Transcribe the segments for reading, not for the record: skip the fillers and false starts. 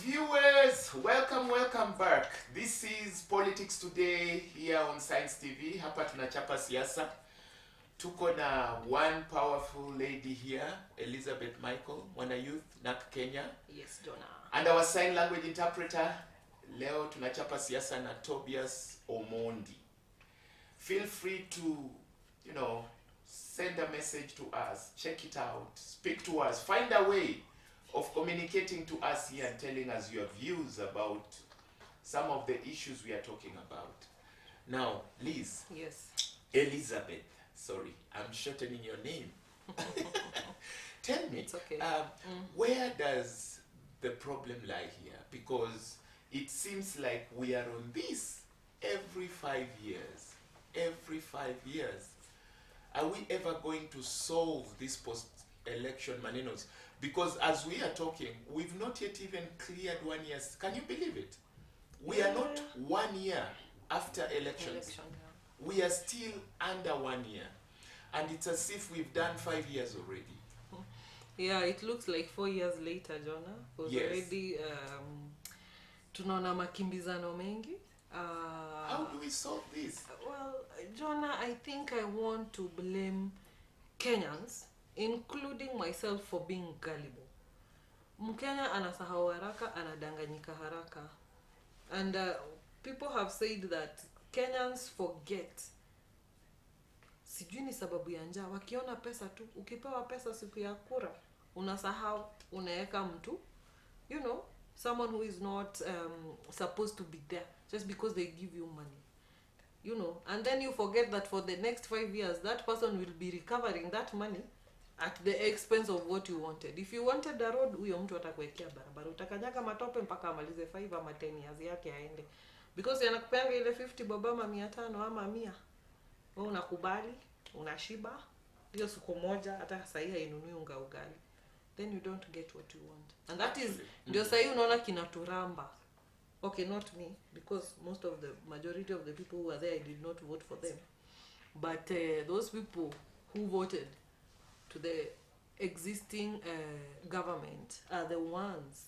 Viewers, welcome back. This is Politics Today here on Science TV. Hapa tunachapa siasa. Tuko na one powerful lady here, Elizabeth Michael, mwana youth, NAK Kenya. Yes, Jonah. And our sign language interpreter, leo tunachapa siasa na Tobias Omondi. Feel free to, send a message to us, check it out, speak to us, find a way of communicating to us here and telling us your views about some of the issues we are talking about. Now, Liz. Yes. Elizabeth. Sorry, I'm shortening your name. Tell me, it's okay. Where does the problem lie here? Because it seems like we are on this every 5 years. Every 5 years. Are we ever going to solve this post-election manenos? Because as we are talking, we've not yet even cleared 1 year. Can you believe it? We are not 1 year after elections. We are still under 1 year. And it's as if we've done 5 years already. Yeah, it looks like 4 years later, Jonah. Because Yes. already tunaona makimbizano mengi. How do we solve this? Well, Jonah, I think I want to blame Kenyans, including myself, for being gullible. Mkenya anasahau haraka, anadanganyika haraka. And people have said that Kenyans forget. Sijui ni sababu ya njaa. Wakiona pesa tu, ukipewa pesa siku ya kura, unasahau, unaeka mtu, someone who is not supposed to be there, just because they give you money. And then you forget that for the next 5 years, that person will be recovering that money at the expense of what you wanted. If you wanted a road, huyo mtu atakuwekea barabara. Utakanyaga matope mpaka amalize 5 ama 10 years yake aende. Because yanakupeanga ile 50 bob ama 500 ama 100. Wewe unakubali, unashiba. Hiyo siku moja hata sahi hainunui unga ugali. Then you don't get what you want. And that is ndio sahi unaona kinaturamba. Okay, not me, because the majority of the people who were there, I did not vote for them. But those people who voted to the existing government are the ones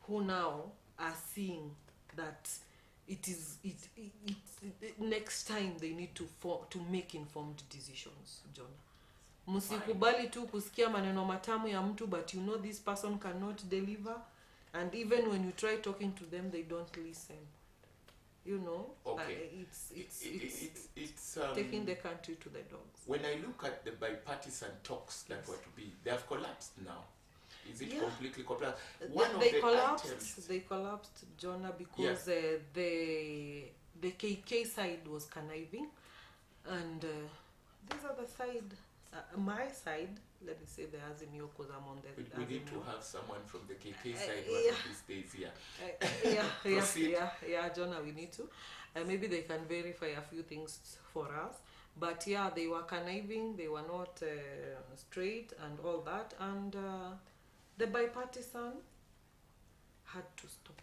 who now are seeing that it next time they need to make informed decisions, Jonah. Musikubali tu kusikia maneno matamu ya mtu, but this person cannot deliver. And even when you try talking to them, they don't listen. Okay. It's taking the country to the dogs. When I look at the bipartisan talks that were to be, they have collapsed now. Is it completely collapsed? They collapsed, Jonah, because the KK side was conniving, and these are the side, my side. Let me say the Azimio, because I'm on the. We need to have someone from the KK side one of these days here. Yeah, Jonah, we need to. Maybe they can verify a few things for us. But yeah, they were conniving, they were not straight and all that. And the bipartisan had to stop.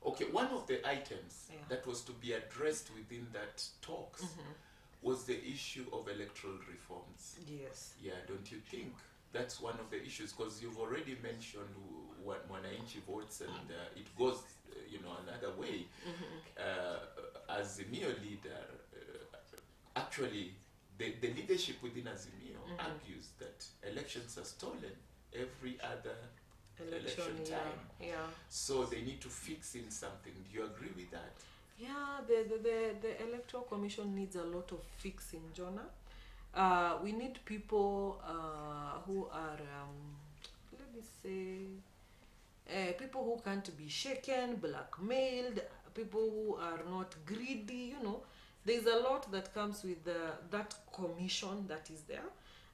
Okay, one of the items that was to be addressed within that talks was the issue of electoral reforms. Yes. Yeah, don't you think that's one of the issues? Because you've already mentioned what Mwananchi votes, and it goes, another way. As Azimio leader, actually, the leadership within Azimio argues that elections are stolen every other election time. Yeah. So they need to fix in something. Do you agree with that? Yeah, the Electoral Commission needs a lot of fixing, Jonah. We need people who are, people who can't be shaken, blackmailed, people who are not greedy, There's a lot that comes with that commission that is there.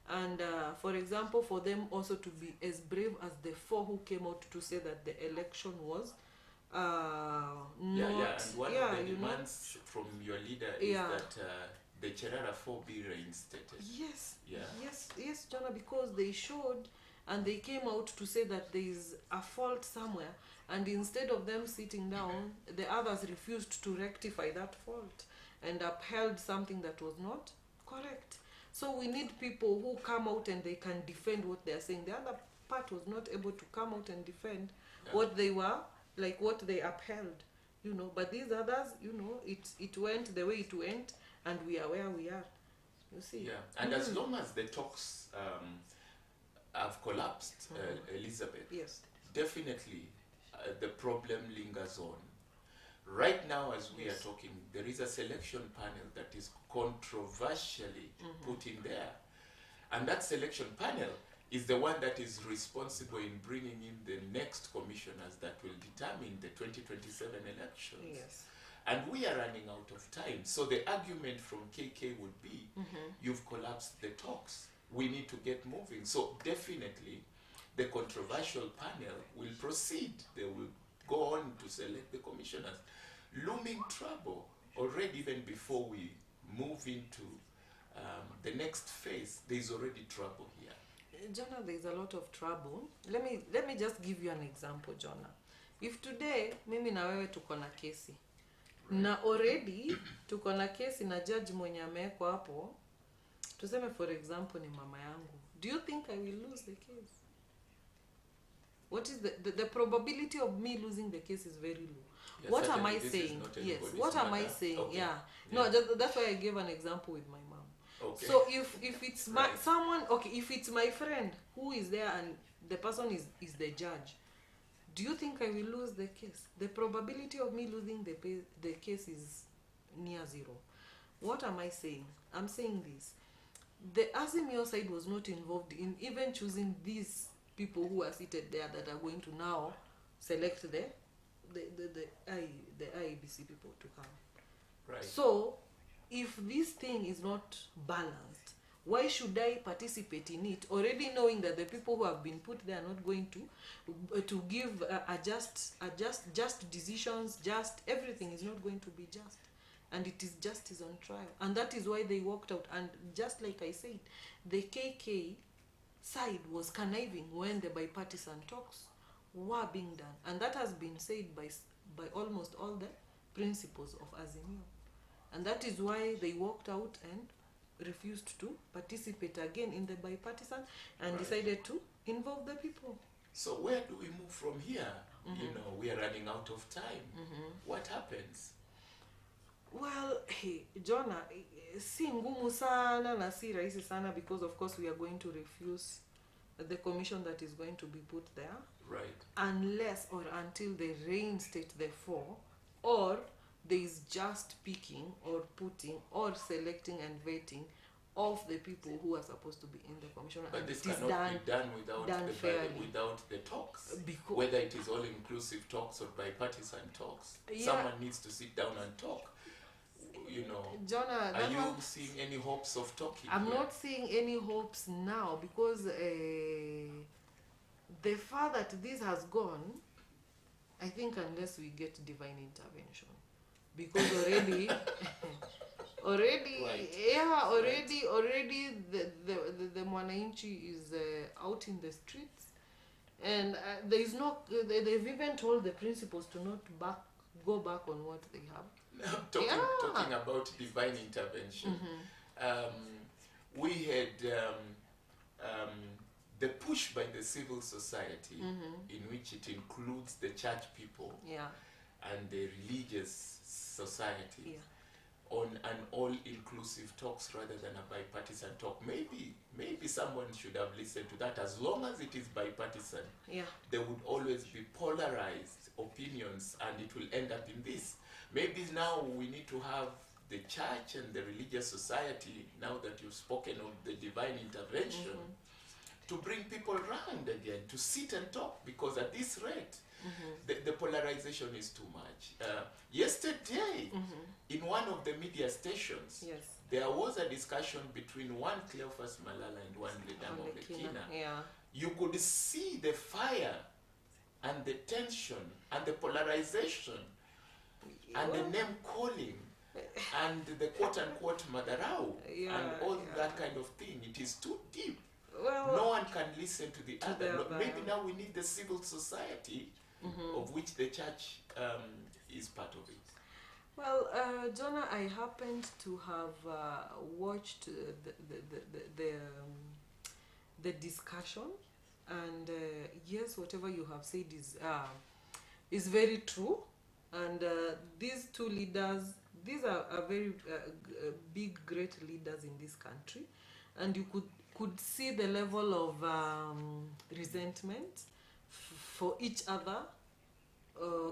And for example, for them also to be as brave as the 4 who came out to say that the election was and one of the demands from your leader is that the Cherara 4 be reinstated. Yes, Jonah, because they showed and they came out to say that there is a fault somewhere, and instead of them sitting down, the others refused to rectify that fault and upheld something that was not correct. So we need people who come out and they can defend what they are saying. The other part was not able to come out and defend what they were like what they upheld, you know. But these others, you know, it went the way it went, and we are where we are. You see. Yeah, and as long as the talks have collapsed, Elizabeth, Yes. definitely the problem lingers on. Right now, as we are Yes. talking, there is a selection panel that is controversially put in there. And that selection panel is the one that is responsible in bringing in the next commissioners that will determine the 2027 elections. Yes. And we are running out of time. So the argument from KK would be, you've collapsed the talks. We need to get moving. So definitely, the controversial panel will proceed. They will go on to select the commissioners. Looming trouble already, even before we move into the next phase, there is already trouble here. Jonah, there is a lot of trouble. Let me just give you an example, Jonah. If today mimi na wewe tuko na kesi na already tuko na kesi na judge mwenye amewekwa hapo, tuseme for example ni mama yangu, do you think I will lose the case? What is the probability of me losing the case is very low. Yes, What am certainly I this is saying? not Yes. anybody's What am I matter. saying? Okay. Yeah. Yeah. No, that's why I gave an example with my mom. Okay. So if it's my Right. someone, okay, if it's my friend who is there and the person is the judge, do you think I will lose the case? The probability of me losing the case is near zero. What am I saying? I'm saying this. The Azimio side was not involved in even choosing these people who are seated there that are going to now select the IEBC people to come. Right. So, if this thing is not balanced, why should I participate in it? Already knowing that the people who have been put there are not going to give just decisions, just everything is not going to be just, and it is justice on trial, and that is why they walked out. And just like I said, the KK side was conniving when the bipartisan talks were being done, and that has been said by almost all the principals of Azimio, and that is why they walked out and refused to participate again in the bipartisan and Right. decided to involve the people. So where do we move from here? You know, we are running out of time. What happens? Well, hey, Jonah, si ngumu sana na si rahisi sana, because of course we are going to refuse the commission that is going to be put there, Right. unless or until they reinstate the four, or there is just picking or putting or selecting and vetting of the people who are supposed to be in the commission. But and this it is cannot be done without done fairly. without the talks. Because Whether it is all-inclusive talks or bipartisan talks, Yeah. someone needs to sit down and talk. You know, Jonah, are that you one, seeing any hopes of talking? I'm here? not seeing any hopes now, because the far that this has gone, I think unless we get divine intervention, because already Right. already the mwananchi is out in the streets, and there is no, they've even told the principals to not go back on what they have. Talking about divine intervention, we had the push by the civil society, in which it includes the church people Yeah, and the religious society, yeah. on an all-inclusive talks rather than a bipartisan talk. Maybe someone should have listened to that. As long as it is bipartisan, Yeah. there would always be polarized opinions, and it will end up in this. Maybe now we need to have the church and the religious society, now that you've spoken of the divine intervention, to bring people round again, to sit and talk, because at this rate, the polarization is too much. Yesterday, in one of the media stations, Yes. there was a discussion between one Cleophas Malala and one Ledamo Lekina. Yeah. You could see the fire and the tension and the polarization and the name calling and the quote-unquote madarau and all that kind of thing. It is too deep. Well, No one can listen to the other. the No, other. maybe now we need the civil society, of which the church is part of it. Well, Jonah, I happened to have watched the discussion, and yes, whatever you have said is is very true. And these two leaders, these are very big, great leaders in this country, and you could see the level of resentment for each other,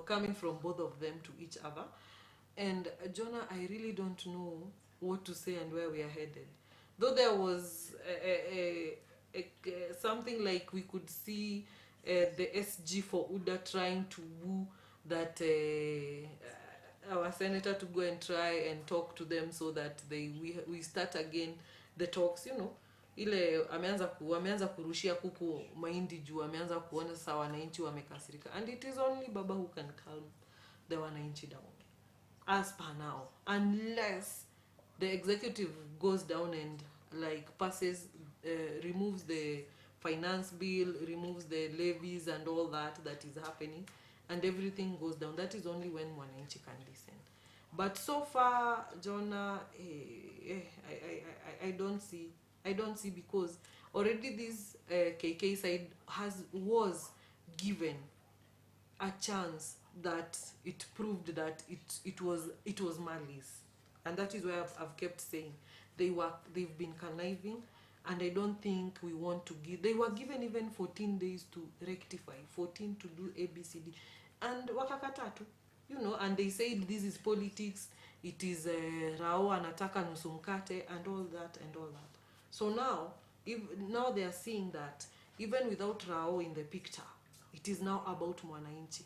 coming from both of them to each other. And Jonah, I really don't know what to say and where we are headed. Though there was something like we could see the SG for UDA trying to woo that our senator to go and try and talk to them so that we start again the talks, you know, ile ameanza kurushia kuku mahindi juu ameanza kuona sasa wananchi wamekasirika, and it is only baba who can calm the wananchi down as per now, unless the executive goes down and like passes, removes the finance bill, removes the levies and all that is happening, and everything goes down. That is only when mwananchi can listen. But so far, Jonah, I don't see, because already this KK side was given a chance that it proved that it was malice, and that is why I've kept saying they've been conniving, and I don't think we want to give. They were given even 14 days to rectify, 14 to do ABCD, and wakakata tu, you know, and they said this is politics, it is Rao anataka nusu mkate and all that. So now they are seeing that even without Rao in the picture, it is now about mwananchi.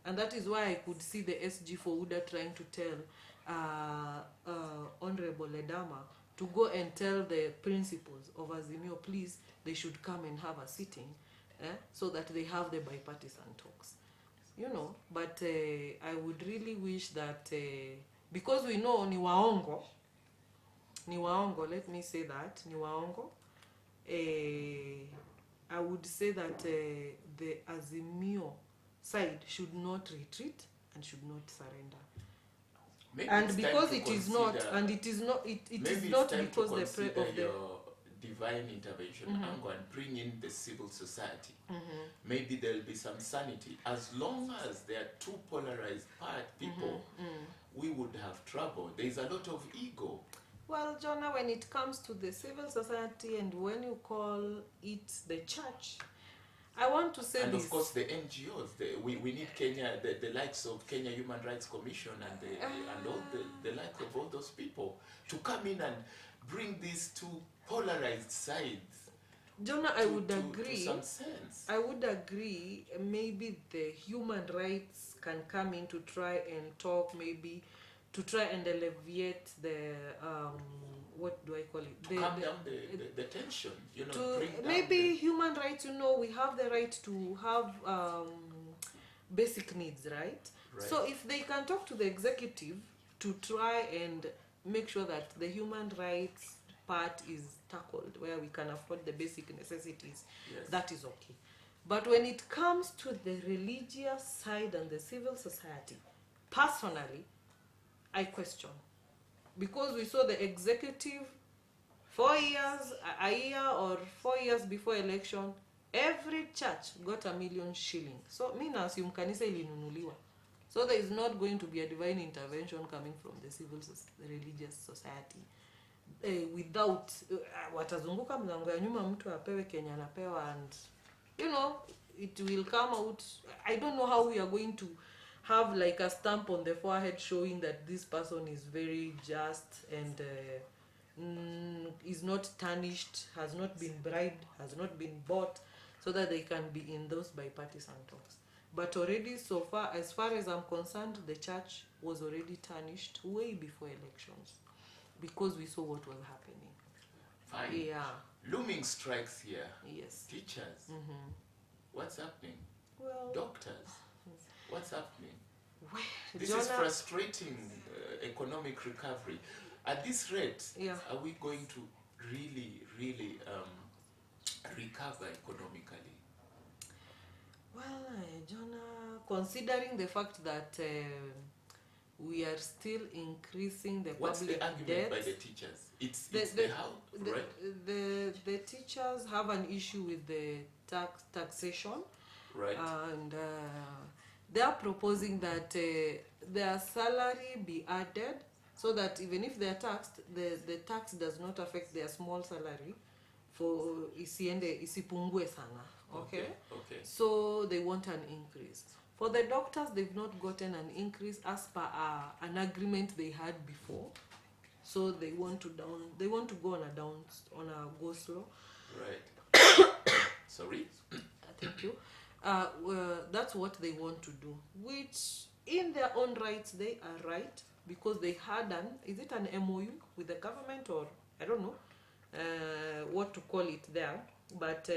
And that is why I could see the SG for UDA trying to tell Honorable Ledama to go and tell the principals of Azimio, please, they should come and have a sitting, so that they have the bipartisan talks, you know. But I would really wish that, because we know ni waongo, let me say that, ni waongo, I would say that the Azimio side should not retreat and should not surrender. Maybe and because it is not, and it is not, it is not because the of the divine intervention angle and bring in the civil society. Maybe there'll be some sanity. As long as there are two polarized people, we would have trouble. There's a lot of ego. Well, Jonah, when it comes to the civil society and when you call it the church, I want to say and this. Of course the NGOs, we need Kenya, the likes of Kenya Human Rights Commission and all the likes of all those people to come in and bring these two polarized sides. Jonah, I would agree. To some sense. I would agree. Maybe the human rights can come in to try and talk, maybe to try and alleviate the what do I call it? Calm down the tension, you know. Maybe human rights, you know, we have the right to have basic needs, right? So if they can talk to the executive to try and make sure that the human rights part is tackled, where we can afford the basic necessities, that is okay. But when it comes to the religious side and the civil society, personally, I question. Because we saw the executive 4 years, a year or 4 years before election, every church got 1 million shillings. So mi na assume kanisa ilinunuliwa. So there is not going to be a divine intervention coming from the religious society. Without watazunguka mlango ya nyuma mtu apewe Kenya anapewa, and you know, it will come out. I don't know how we are going to have like a stamp on the forehead showing that this person is very just and is not tarnished, has not been bribed, has not been bought, so that they can be in those bipartisan talks. But already so far, as far as I'm concerned, the church was already tarnished way before elections, because we saw what was happening. Fine. Yeah. Looming strikes here. Yes. Teachers. What's happening? Well, doctors. What's happening? Well, this Jonah, is frustrating economic recovery. At this rate, are we going to really recover economically? Well, Jonah, considering the fact that we are still increasing the What's public the argument debt by the teachers? It's the how, right? The teachers have an issue with the taxation, right? And they are proposing that their salary be added so that even if they are taxed, the tax does not affect their small salary for isipungue sana. Okay? Okay. So they want an increase. For the doctors, they've not gotten an increase as per an agreement they had before. So they want to go on a go slow. Right. Sorry. Thank you. That's what they want to do, which in their own rights they are right, because they had an MOU with the government, or I don't know what to call it there, but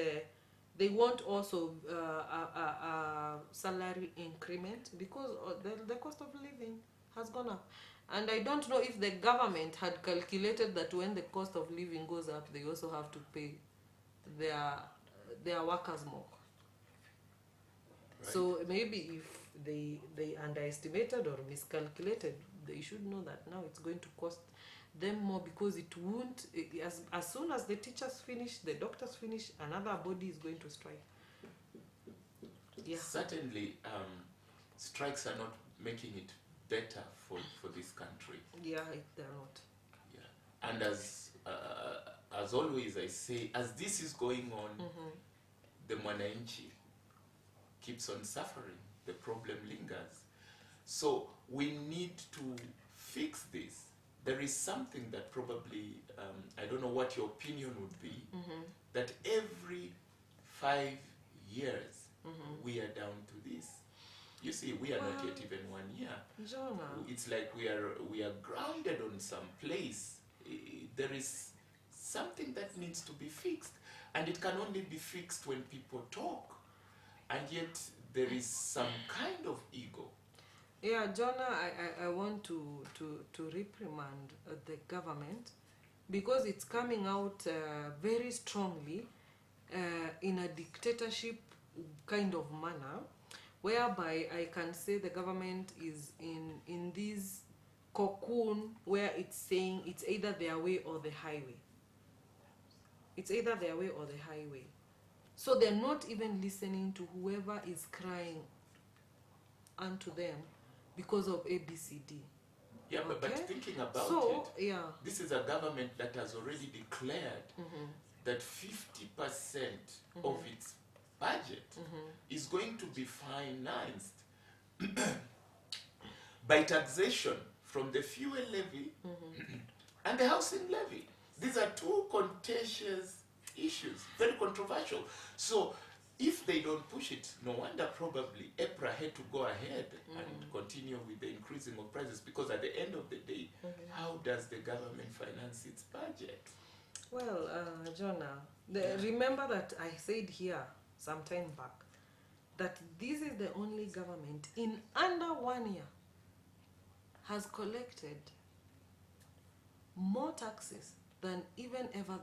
they want also a salary increment, because the cost of living has gone up. And I don't know if the government had calculated that when the cost of living goes up, they also have to pay their workers more. Right. So maybe if they underestimated or miscalculated, they should know that now it's going to cost them more, because it won't, as soon as the teachers finish, the doctors finish, another body is going to strike. Yeah. Certainly, strikes are not making it better for this country. Yeah, they're not. Yeah. And as always I say, as this is going on, the mwananchi keeps on suffering. The problem lingers. So we need to fix this. There is something that probably, I don't know what your opinion would be, that every 5 years we are down to this. You see, we are not yet even 1 year. Jonah. It's like we are grounded on some place. There is something that needs to be fixed, and it can only be fixed when people talk. And yet there is some kind of ego. Yeah, Jonah, I want to reprimand the government, because it's coming out very strongly in a dictatorship kind of manner, whereby I can say the government is in this cocoon where it's saying it's either their way or the highway. It's either their way or the highway. So they're not even listening to whoever is crying unto them because of ABCD. Yeah, Okay? but thinking about it, yeah. this is a government that has already declared that 50% of its budget is going to be financed by taxation from the fuel levy and the housing levy. These are two contentious issues, very controversial. So if they don't push it, no wonder probably EPRA had to go ahead and continue with the increasing of prices, because at the end of the day, how does the government finance its budget? Well, Jonah, remember that I said here some time back that this is the only government in under 1 year has collected more taxes than even ever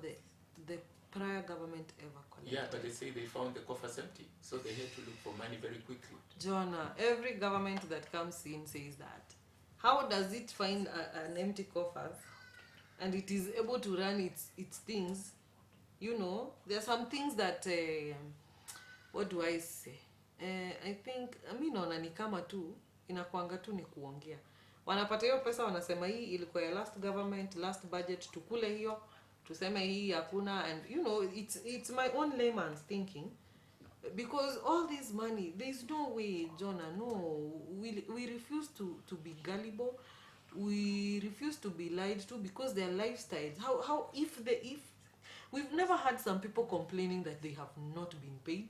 the prior government ever collected. Yeah, but they say they found the coffers empty, so they had to look for money very quickly. Jonah, every government that comes in says that. How does it find an empty coffers and it is able to run its things? You know, there are some things that, what do I say? I think, naona ni kama tu, inakuanga tu ni kuongea. Wanapata hiyo pesa, wanasema hii ilikuwa ya last government, last budget, tukule hiyo, tuseme hii hakuna. And you know, it's my own layman's thinking, because all this money, there's no way, Jonah, no, we refuse to be gullible, we refuse to be lied to, because their lifestyles, how if we've never had some people complaining that they have not been paid,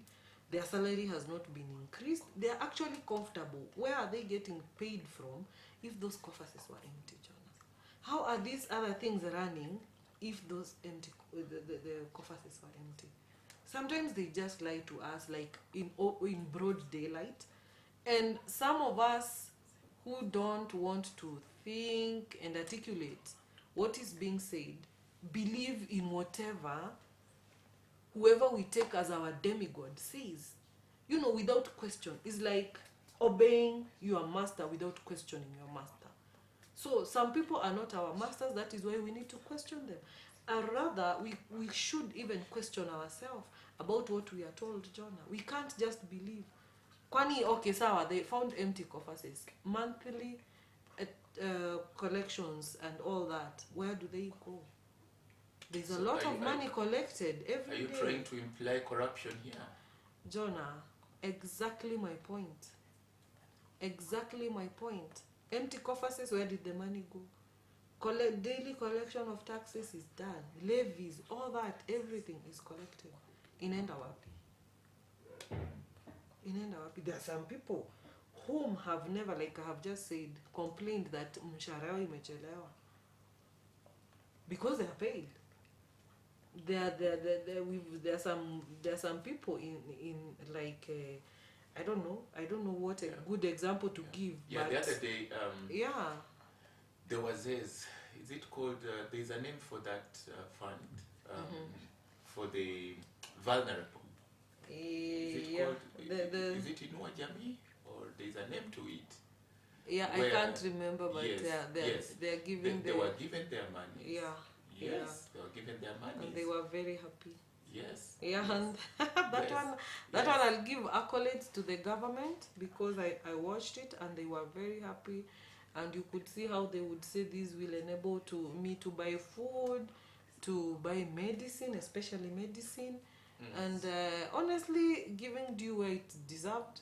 their salary has not been increased, they're actually comfortable. Where are they getting paid from if those coffers were empty, Jonah? How are these other things running if those empty the coffers were empty? Sometimes they just lie to us, like in broad daylight. And some of us who don't want to think and articulate what is being said believe in whatever whoever we take as our demigod says, you know, without question. It's like obeying your master without questioning your master. So some people are not our masters. That is why we need to question them. Or rather, we should even question ourselves about what we are told, Jonah. We can't just believe. Kwani, okay, sawa, they found empty coffers. Monthly collections and all that, where do they go? There's a lot of money collected every day. Are you trying to imply corruption here? Jonah, exactly my point. Exactly my point. Empty coffers, where did the money go? Daily collection of taxes is done. Levies, all that, everything is collected. Inaenda wapi? There are some people whom have never, like I have just said, complained that mshahara yao imechelewa because they are paid. There are some people in like I don't know what a good example to give. Yeah, but the other day, yeah, there was this. Is it called? There's a name for that fund for the vulnerable. Is it called? Is it Inua Jamii, or there's a name to it? Yeah, I can't remember, but yes, they're giving. They were given their money. Yeah. Yes, they were given their money. And they were very happy. Yes. Yeah, yes. and that one I'll give accolades to the government, because I watched it and they were very happy, and you could see how they would say this will enable me to buy food, to buy medicine, especially medicine. And honestly, giving due where it deserved,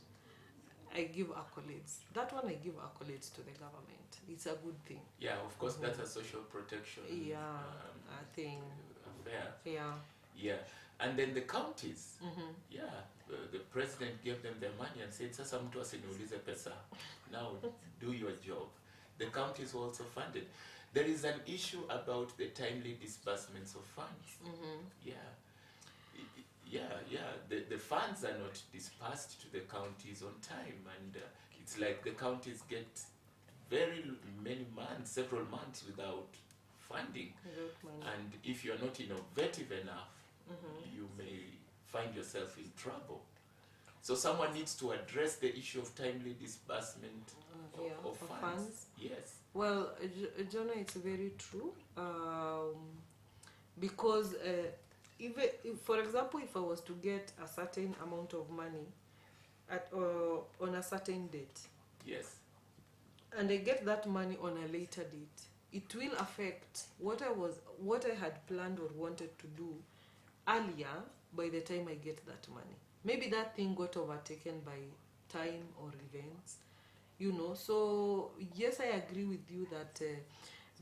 I give accolades. That one I give accolades to the government. It's a good thing. Yeah, of course, that's a social protection. Yeah, I think. Affair. Yeah. Yeah, and then the counties. Yeah, the president gave them their money and said, "Sasa mtu asiniulize pesa. Now do your job." The counties were also funded. There is an issue about the timely disbursements of funds. The funds are not dispersed to the counties on time, and it's like the counties get very many months, several months without funding. And if you're not innovative enough, you may find yourself in trouble. So someone needs to address the issue of timely disbursement of funds. Yes. Well, Jonah, it's very true. Because even if, for example, if I was to get a certain amount of money on a certain date, yes, and I get that money on a later date, it will affect what I had planned or wanted to do earlier by the time I get that money. Maybe that thing got overtaken by time or events, So yes, I agree with you that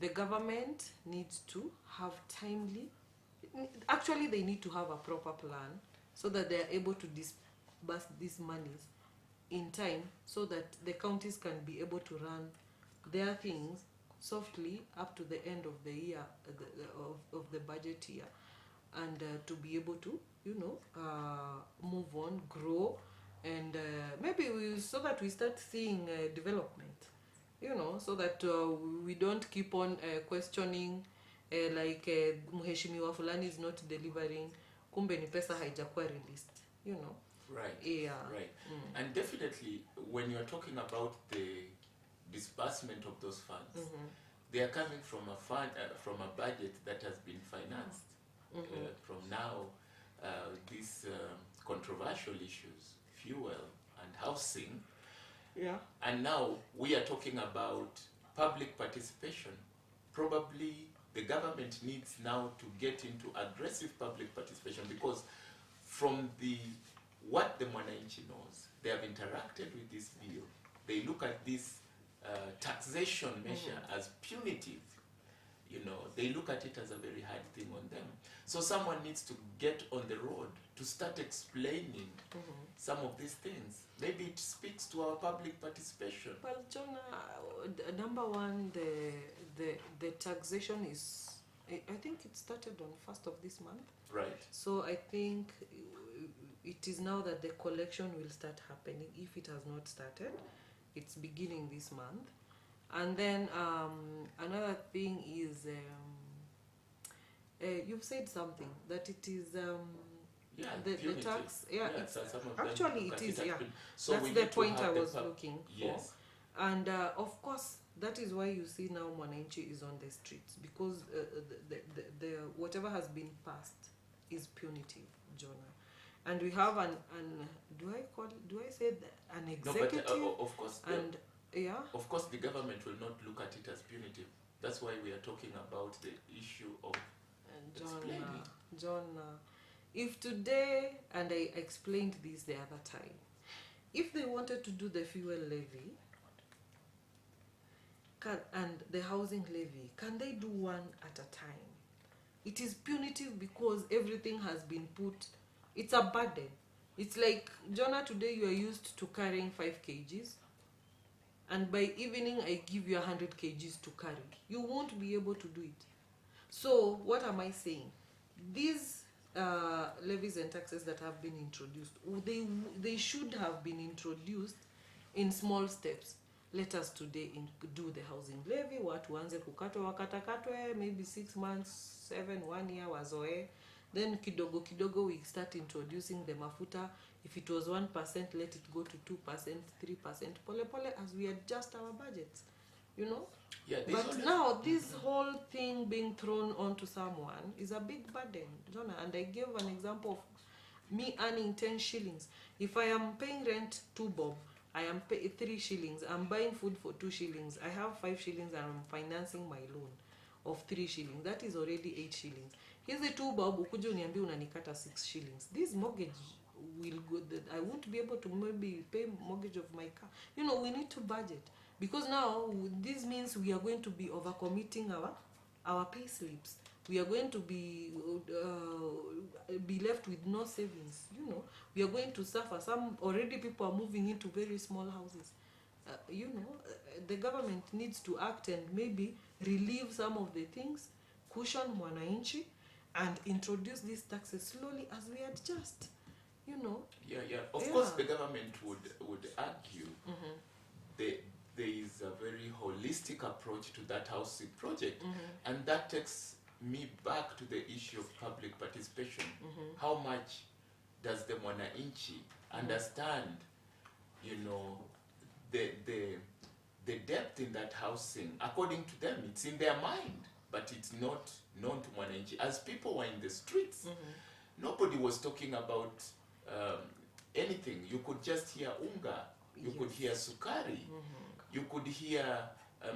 the government needs to have actually they need to have a proper plan so that they are able to disburse these monies in time, so that the counties can be able to run their things softly up to the end of the year, of the budget year, and to be able to move on, grow, and maybe so that we start seeing development, so that we don't keep on questioning like mheshimiwa fulani is not delivering, kumbe ni pesa haijakuwa released, Right. Yeah. Right. And definitely, when you're talking about the disbursement of those funds, they are coming from a fund, from a budget that has been financed. From now, these controversial issues, fuel and housing. Yeah. And now we are talking about public participation. Probably the government needs now to get into aggressive public participation, because from what the Mwananchi knows, they have interacted with this bill. They look at this taxation measure as punitive. They look at it as a very hard thing on them. So someone needs to get on the road to start explaining some of these things. Maybe it speaks to our public participation. Well, Jonah, number one, the taxation is, I think it started on 1st of this month. Right. So I think it is now that the collection will start happening. If it has not started, it's beginning this month. And then another thing is, you've said something, that it is the tax. Yeah, it's, actually it is. Yeah, so that's the point I was looking for. Yes. And of course, that is why you see now Mwananchi is on the streets, because the whatever has been passed is punitive, Jonah. and we have an do I say an executive? No, but of course, and yeah, of course, the government will not look at it as punitive. That's why we are talking about the issue of explaining. John, if today, and I explained this the other time, if they wanted to do the fuel levy and the housing levy, can they do one at a time? It is punitive because everything has been put, it's a burden. It's like, Jonah, today you are used to carrying 5 kgs, and by evening I give you 100 kgs to carry. You won't be able to do it. So what am I saying? These levies and taxes that have been introduced, they should have been introduced in small steps. Let us today do the housing levy, watu wanze kukatwa wakatakatwe, maybe 6 months, 7, 1 year wazoe. Then kidogo kidogo we start introducing the mafuta. If it was 1%, let it go to 2%, 3%, pole pole, as we adjust our budgets, you know. Yeah, but now this whole thing being thrown onto someone is a big burden, Jonah. And I gave an example of me earning 10 shillings. If I am paying rent 2 bob, I am paying 3 shillings. I'm buying food for 2 shillings. I have 5 shillings and I'm financing my loan of 3 shillings. That is already 8 shillings. Here's the 2 bob, ukuja uniambia unanikata 6 shillings. This mortgage will go, I won't be able to maybe pay mortgage of my car. You know, we need to budget. Because now this means we are going to be overcommitting our pay slips. We are going to be left with no savings. You know, we are going to suffer. Some already people are moving into very small houses. You know, the government needs to act and maybe relieve some of the things, cushion mwananchi, and introduce these taxes slowly as we adjust. You know. Yeah. Of course, the government would argue there is a very holistic approach to that housing project, and that takes me back to the issue of public participation. How much does the mwananchi understand, you know, the depth in that housing? According to them, it's in their mind, but it's not known to mwananchi. As people were in the streets, nobody was talking about anything. You could just hear unga, you could hear sukari, you could hear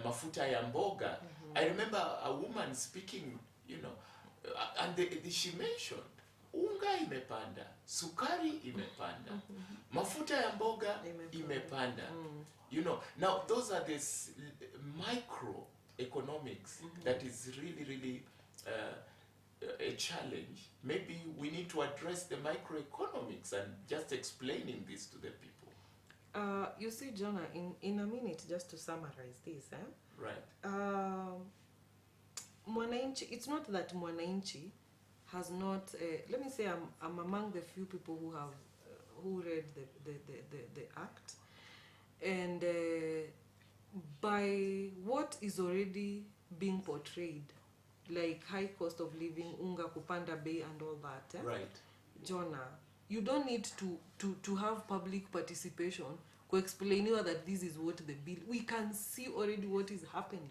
mafuta ya mboga. I remember a woman speaking, you know, and she mentioned unga imepanda, sukari imepanda, mafuta ya mboga imepanda. You know, now those are this micro economics that is really a challenge. Maybe we need to address the microeconomics and just explaining this to the people. You see, Jonah, in a minute, just to summarize this, Right. Mwananchi, it's not that Mwananchi has not, let me say I'm among the few people who have who read the act, and by what is already being portrayed, like high cost of living, unga kupanda bei and all that, Right. Jonah, you don't need to have public participation to explain you that this is what the bill. We can see already what is happening.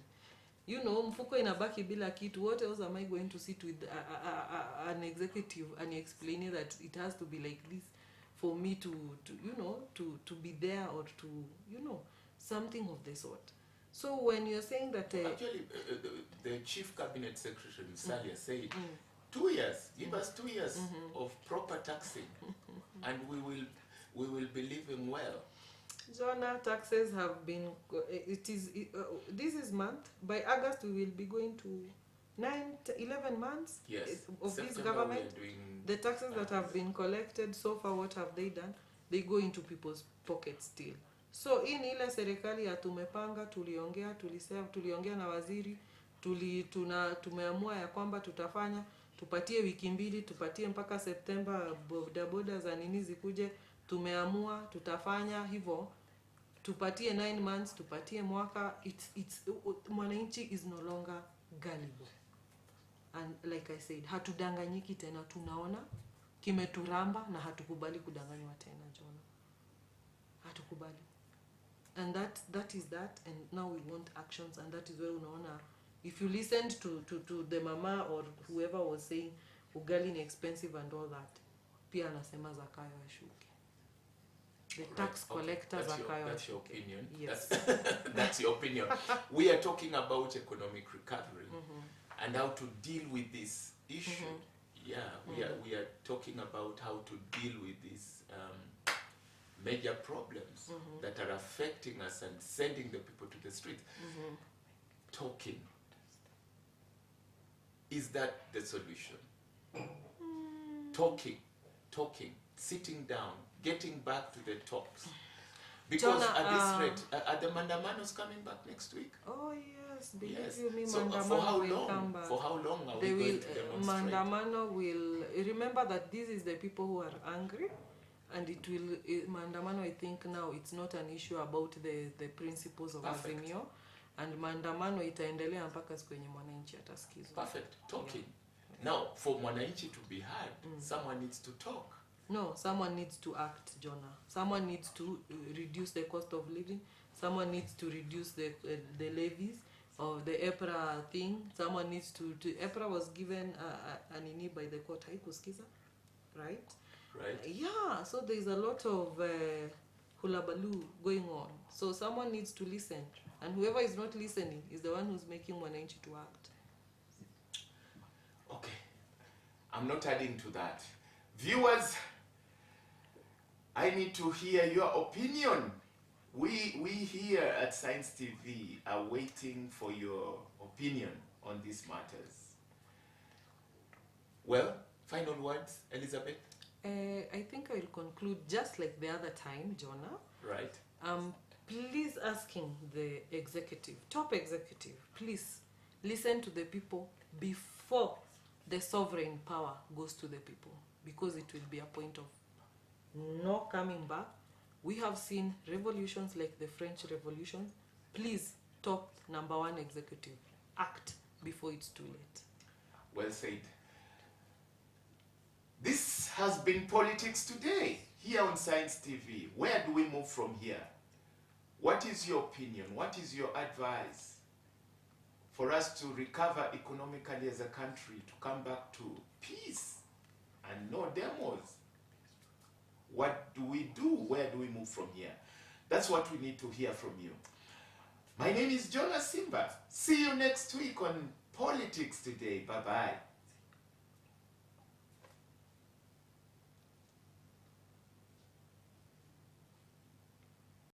You know, mfuko inabaki bila kitu. What else am I going to sit with an executive and explaining that it has to be like this for me to you know, to be there, or to, you know, something of the sort. So when you're saying that actually the chief cabinet secretary Musalia said 2 years, give us 2 years of proper taxing, and we will be living well. Jonah, taxes have been, this is month, by August we will be going to 11 months of September this government. The taxes that have been collected so far, what have they done? They go into people's pockets still. So in ile serikali ya tumepanga, tuliongea na waziri, tumeamua ya kwamba tutafanya, tupatie wiki 2, tupatie mpaka September boda za nini zikuje, tumeamua tutafanya hivyo, tupatie 9 months, tupatie mwaka. Mwananchi is no longer gullible. And like I said, hatudanganyiki tena, tunaona kimeturamba na hatukubali kudanganywa tena, Jonah. Hatukubali. And that is that, and now we want actions, and that is where unaona, if you listened to the mama or whoever was saying ugali ni expensive and all that, pia anasema Zakayo ashuke. The tax collector Zakayo. That's your opinion. Yes. That's your opinion. We are talking about economic recovery and how to deal with this issue. Yeah, we are talking about how to deal with these major problems that are affecting us and sending the people to the streets. Talking. Is that the solution? Talking, sitting down, getting back to the talks. Because Jonah, at this rate, are the mandamanos coming back next week? Oh yes, believe Yes. you me, So Mandamano will come back. For how long are They we will, going to demonstrate? Mandamano will, remember that this is the people who are angry, and it will, Mandamano, I think now it's not an issue about the principles of Perfect. Azimio, and Mandamano itaendelea mpaka siku yenye mwananchi atasikizwa. Perfect. Talking. Now, for mwananchi to be heard, someone needs to talk. No, someone needs to act, Jonah. Someone needs to reduce the cost of living. Someone needs to reduce the levies or the EPRA thing. Someone needs to EPRA was given an ini by the court. Haikusikiza, right? Right. Yeah, so there's a lot of hulabaloo going on. So someone needs to listen. And whoever is not listening is the one who's making mwananchi to act. Okay. I'm not adding to that. Viewers, I need to hear your opinion. We here at Science TV are waiting for your opinion on these matters. Well, final words, Elizabeth? I think I will conclude just like the other time, Jonah. Right. Please asking the executive, top executive, please listen to the people before the sovereign power goes to the people, because it will be a point of no coming back. We have seen revolutions like the French Revolution. Please, top number one executive, act before it's too late. Well said. This has been Politics Today here on Science TV. Where do we move from here? What is your opinion? What is your advice for us to recover economically as a country, to come back to peace and no demos? What do we do? Where do we move from here? That's what we need to hear from you. My name is Jonah Simba. See you next week on Politics Today. Bye-bye.